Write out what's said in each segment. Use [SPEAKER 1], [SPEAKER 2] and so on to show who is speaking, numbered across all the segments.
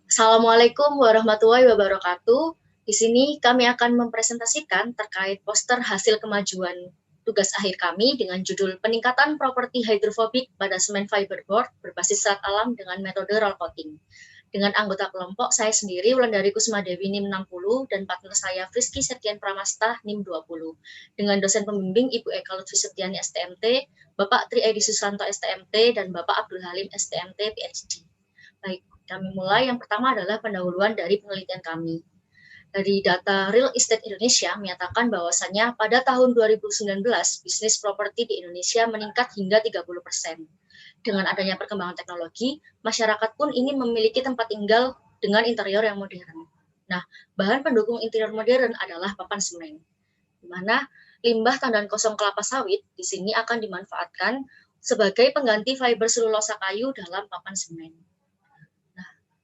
[SPEAKER 1] Assalamualaikum warahmatullahi wabarakatuh. Di sini kami akan mempresentasikan terkait poster hasil kemajuan tugas akhir kami dengan judul Peningkatan Properti Hidrofobik pada Semen Fiberboard berbasis serat alam dengan metode roll coating. Dengan anggota kelompok saya sendiri Wulandari Kusmadewi NIM 60 dan partner saya Friski Septian Pramasta NIM 20. Dengan dosen pembimbing Ibu Eka Lutfi Septiani STMT, Bapak Tri Edi Susanto STMT dan Bapak Abdul Halim STMT PhD. Baik, kami mulai. Yang pertama adalah pendahuluan dari penelitian kami. Dari data Real Estate Indonesia menyatakan bahwasannya pada tahun 2019 bisnis properti di Indonesia meningkat hingga 30%. Dengan adanya perkembangan teknologi, masyarakat pun ingin memiliki tempat tinggal dengan interior yang modern. Nah, bahan pendukung interior modern adalah papan semen, di mana limbah tandan kosong kelapa sawit di sini akan dimanfaatkan sebagai pengganti fiber selulosa kayu dalam papan semen.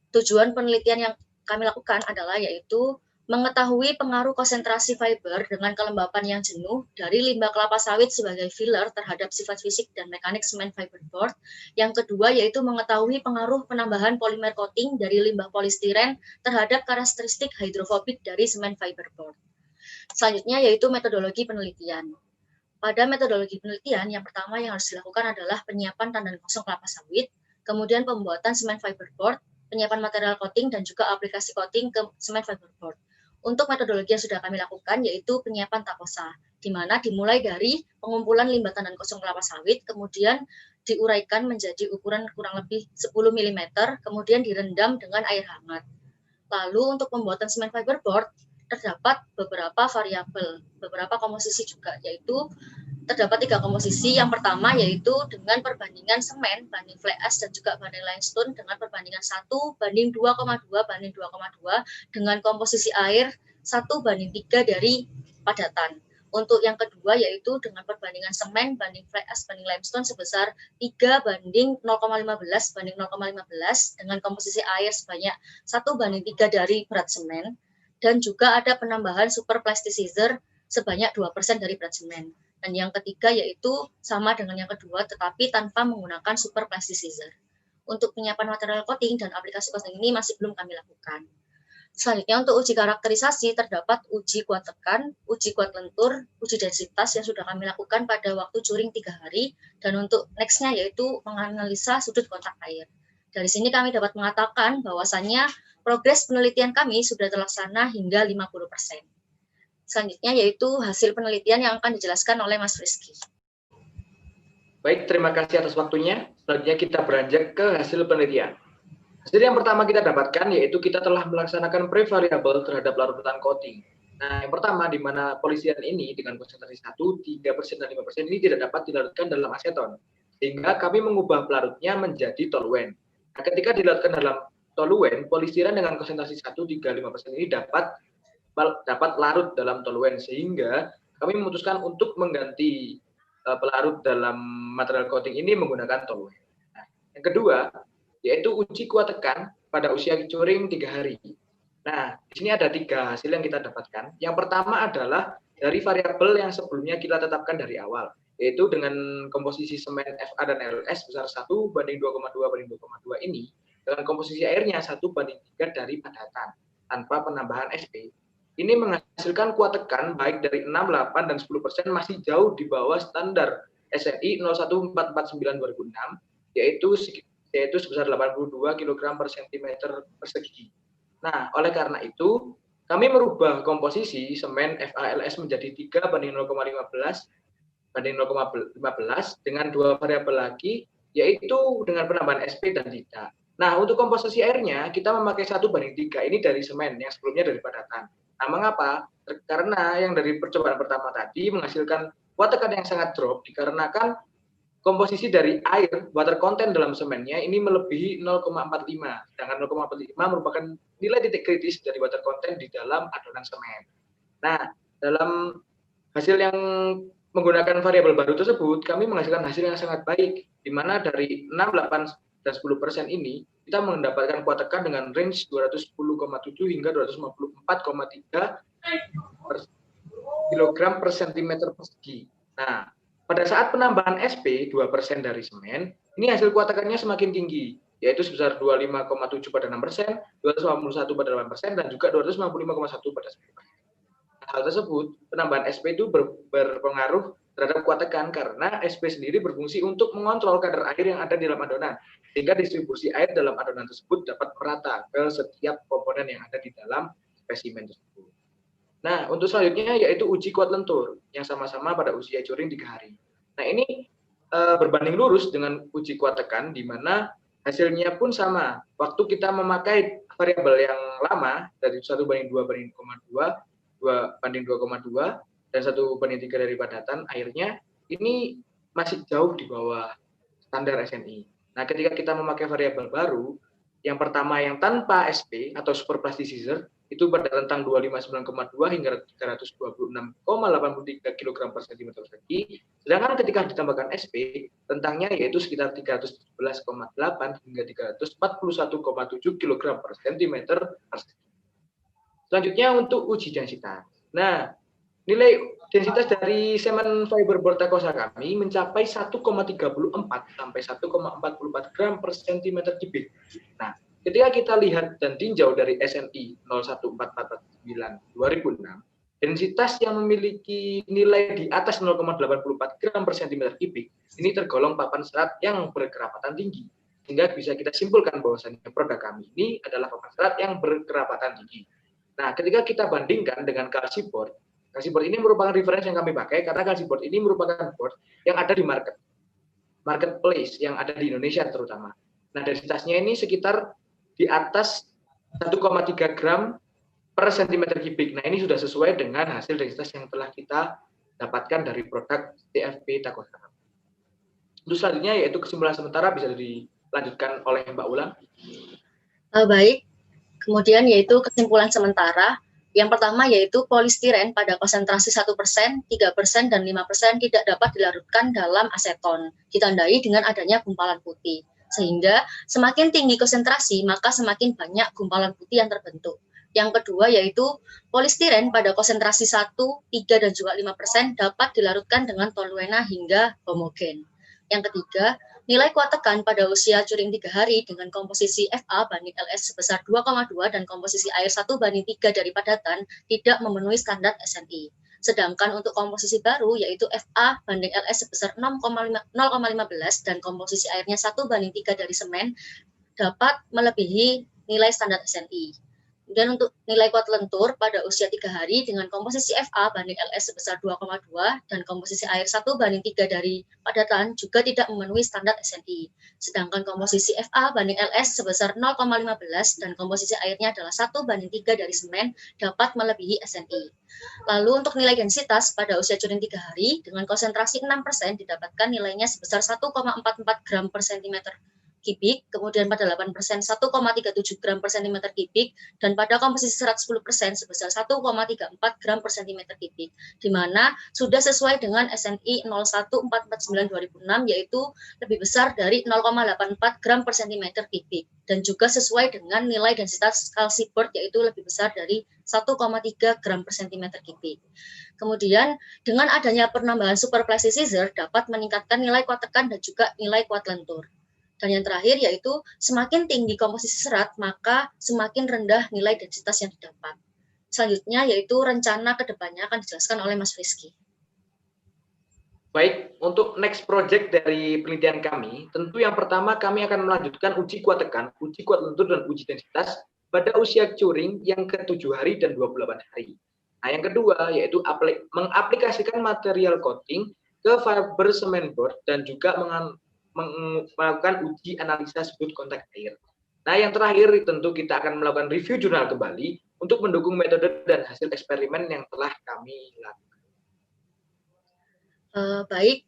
[SPEAKER 1] Tujuan penelitian yang kami lakukan adalah yaitu mengetahui pengaruh konsentrasi fiber dengan kelembapan yang jenuh dari limbah kelapa sawit sebagai filler terhadap sifat fisik dan mekanik semen fiberboard. Yang kedua yaitu mengetahui pengaruh penambahan polimer coating dari limbah polistiren terhadap karakteristik hidrofobik dari semen fiberboard. Selanjutnya yaitu metodologi penelitian. Pada metodologi penelitian, yang pertama yang harus dilakukan adalah penyiapan tandan kosong kelapa sawit, kemudian pembuatan semen fiberboard, penyiapan material coating, dan juga aplikasi coating ke semen fiberboard. Untuk metodologi yang sudah kami lakukan yaitu penyiapan takosa, di mana dimulai dari pengumpulan limbah tandan kosong kelapa sawit, kemudian diuraikan menjadi ukuran kurang lebih 10 mm, kemudian direndam dengan air hangat. Lalu untuk pembuatan semen fiberboard, terdapat beberapa variabel, beberapa komposisi juga, yaitu terdapat 3 komposisi. Yang pertama yaitu dengan perbandingan semen banding fly ash dan juga banding limestone dengan perbandingan 1 banding 2,2 banding 2,2 dengan komposisi air 1 banding 3 dari padatan. Untuk yang kedua yaitu dengan perbandingan semen banding fly ash banding limestone sebesar 3 banding 0,15 banding 0,15 dengan komposisi air sebanyak 1 banding 3 dari berat semen, dan juga ada penambahan super plasticizer sebanyak 2% dari berat semen. Dan yang ketiga yaitu sama dengan yang kedua tetapi tanpa menggunakan super plasticizer. Untuk penyiapan material coating dan aplikasi coating ini masih belum kami lakukan. Selanjutnya untuk uji karakterisasi terdapat uji kuat tekan, uji kuat lentur, uji densitas yang sudah kami lakukan pada waktu curing 3 hari, dan untuk next-nya yaitu menganalisa sudut kontak air. Dari sini kami dapat mengatakan bahwasannya progres penelitian kami sudah terlaksana hingga 50%. Selanjutnya yaitu hasil penelitian yang akan dijelaskan oleh Mas Rizky.
[SPEAKER 2] Baik, terima kasih atas waktunya. Selanjutnya kita beranjak ke hasil penelitian. Hasil yang pertama kita dapatkan yaitu kita telah melaksanakan prevariable terhadap larutan coating. Nah, yang pertama di mana polisian ini dengan konsentrasi 1, 3%, dan 5% ini tidak dapat dilarutkan dalam aseton. Sehingga kami mengubah pelarutnya menjadi toluene. Nah, ketika dilarutkan dalam toluene, polisiren dengan konsentrasi 1, 3, 5% ini dapat larut dalam toluene, sehingga kami memutuskan untuk mengganti pelarut dalam material coating ini menggunakan toluene. Nah, yang kedua yaitu uji kuat tekan pada usia curing 3 hari. Nah, di sini ada 3 hasil yang kita dapatkan. Yang pertama adalah dari variabel yang sebelumnya kita tetapkan dari awal, yaitu dengan komposisi semen Fa dan LS besar 1 banding 2,2 banding 2,2 ini dengan komposisi airnya 1 banding 3 dari padatan tanpa penambahan SP. Ini menghasilkan kuat tekan baik dari 6, 8, dan 10% masih jauh di bawah standar SNI 01449/2006 yaitu sebesar 82 kg per cm persegi. Nah, oleh karena itu kami merubah komposisi semen FALS menjadi 3 banding 0,15 banding 0,15 dengan 2 variabel lagi yaitu dengan penambahan SP dan tidak. Nah, untuk komposisi airnya kita memakai 1 banding 3 ini dari semen yang sebelumnya dari padatan. Nah, mengapa? Karena yang dari percobaan pertama tadi menghasilkan kuat tekan yang sangat drop dikarenakan komposisi dari air, water content dalam semennya ini melebihi 0,45. Sedangkan 0,45 merupakan nilai titik kritis dari water content di dalam adonan semen. Nah, dalam hasil yang menggunakan variabel baru tersebut, kami menghasilkan hasil yang sangat baik, di mana dari 6, 8, dan 10% ini, kita mendapatkan kuat tekan dengan range 210,7 hingga 254,3 kg per cm persegi. Nah, pada saat penambahan SP 2% dari semen, ini hasil kuat tekannya semakin tinggi, yaitu sebesar 25,7 pada 6%, 281 pada 8%, dan juga 255,1 pada 10%. Hal tersebut, penambahan SP itu berpengaruh terhadap kuat tekan karena SP sendiri berfungsi untuk mengontrol kadar air yang ada di dalam adonan, sehingga distribusi air dalam adonan tersebut dapat merata ke setiap komponen yang ada di dalam spesimen tersebut. Nah, untuk selanjutnya yaitu uji kuat lentur yang sama-sama pada usia curing 3 hari. Nah, ini berbanding lurus dengan uji kuat tekan di mana hasilnya pun sama. Waktu kita memakai variabel yang lama dari 1:2:2, 2:2,2 dan 1:3 dari padatan airnya, ini masih jauh di bawah standar SNI. Nah, ketika kita memakai variabel baru, yang pertama yang tanpa SP atau superplasticizer itu pada rentang 259,2 hingga 326,83 kg per cm persegi, sedangkan ketika ditambahkan SP, rentangnya yaitu sekitar 317,8 hingga 341,7 kg per cm persegi. Selanjutnya untuk uji densitas. Nah, nilai densitas dari semen fiber board Takosa kami mencapai 1,34 sampai 1,44 gram per cm kubik. Nah, ketika kita lihat dan tinjau dari SNI 01449/2006, densitas yang memiliki nilai di atas 0,84 gram per cm kubik ini tergolong papan serat yang berkerapatan tinggi. Sehingga bisa kita simpulkan bahwasannya produk kami ini adalah papan serat yang berkerapatan tinggi. Nah, ketika kita bandingkan dengan Kalsi board ini merupakan referensi yang kami pakai karena Kalsi board ini merupakan board yang ada di marketplace yang ada di Indonesia terutama. Nah, densitasnya ini sekitar di atas 1,3 gram per cm kubik. Nah, ini sudah sesuai dengan hasil densitas yang telah kita dapatkan dari produk TFP Takosa. Untuk selanjutnya yaitu kesimpulan sementara bisa dilanjutkan oleh Mbak Ulang.
[SPEAKER 1] Baik. Kemudian yaitu kesimpulan sementara, yang pertama yaitu polistiren pada konsentrasi 1%, 3%, dan 5% tidak dapat dilarutkan dalam aseton, ditandai dengan adanya gumpalan putih. Sehingga semakin tinggi konsentrasi, maka semakin banyak gumpalan putih yang terbentuk. Yang kedua yaitu polistiren pada konsentrasi 1, 3, dan juga 5% dapat dilarutkan dengan toluena hingga homogen. Yang ketiga, nilai kuat tekan pada usia curing 3 hari dengan komposisi Fa banding Ls sebesar 2,2 dan komposisi air 1:3 dari padatan tidak memenuhi standar SNI. Sedangkan untuk komposisi baru yaitu Fa banding Ls sebesar 0,15 dan komposisi airnya 1:3 dari semen dapat melebihi nilai standar SNI. Dan untuk nilai kuat lentur pada usia 3 hari dengan komposisi Fa banding Ls sebesar 2,2 dan komposisi air 1:3 dari padatan juga tidak memenuhi standar SNI. Sedangkan komposisi Fa banding Ls sebesar 0,15 dan komposisi airnya adalah 1:3 dari semen dapat melebihi SNI. Lalu untuk nilai densitas pada usia curing 3 hari dengan konsentrasi 6% didapatkan nilainya sebesar 1,44 gram per cm kubik, kemudian pada 8% 1,37 gram per cm kubik, dan pada komposisi serat 10% sebesar 1,34 gram per cm kubik, di mana sudah sesuai dengan SNI 01449/2006 yaitu lebih besar dari 0,84 gram per cm kubik, dan juga sesuai dengan nilai densitas Kalsi board yaitu lebih besar dari 1,3 gram per cm kubik. Kemudian dengan adanya penambahan superplasticizer dapat meningkatkan nilai kuat tekan dan juga nilai kuat lentur. Dan yang terakhir yaitu semakin tinggi komposisi serat, maka semakin rendah nilai densitas yang didapat. Selanjutnya yaitu rencana kedepannya akan dijelaskan oleh Mas Rizky.
[SPEAKER 2] Baik, untuk next project dari penelitian kami, tentu yang pertama kami akan melanjutkan uji kuat tekan, uji kuat lentur, dan uji densitas pada usia curing yang ke-7 hari dan 28 hari. Nah, yang kedua yaitu mengaplikasikan material coating ke fiber cement board dan juga melakukan uji analisa sudut kontak air. Nah, yang terakhir tentu kita akan melakukan review jurnal kembali untuk mendukung metode dan hasil eksperimen yang telah kami lakukan.
[SPEAKER 1] Baik,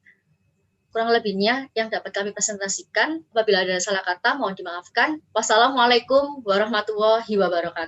[SPEAKER 1] kurang lebihnya yang dapat kami presentasikan. Apabila ada salah kata, mohon dimaafkan. Wassalamualaikum warahmatullahi wabarakatuh.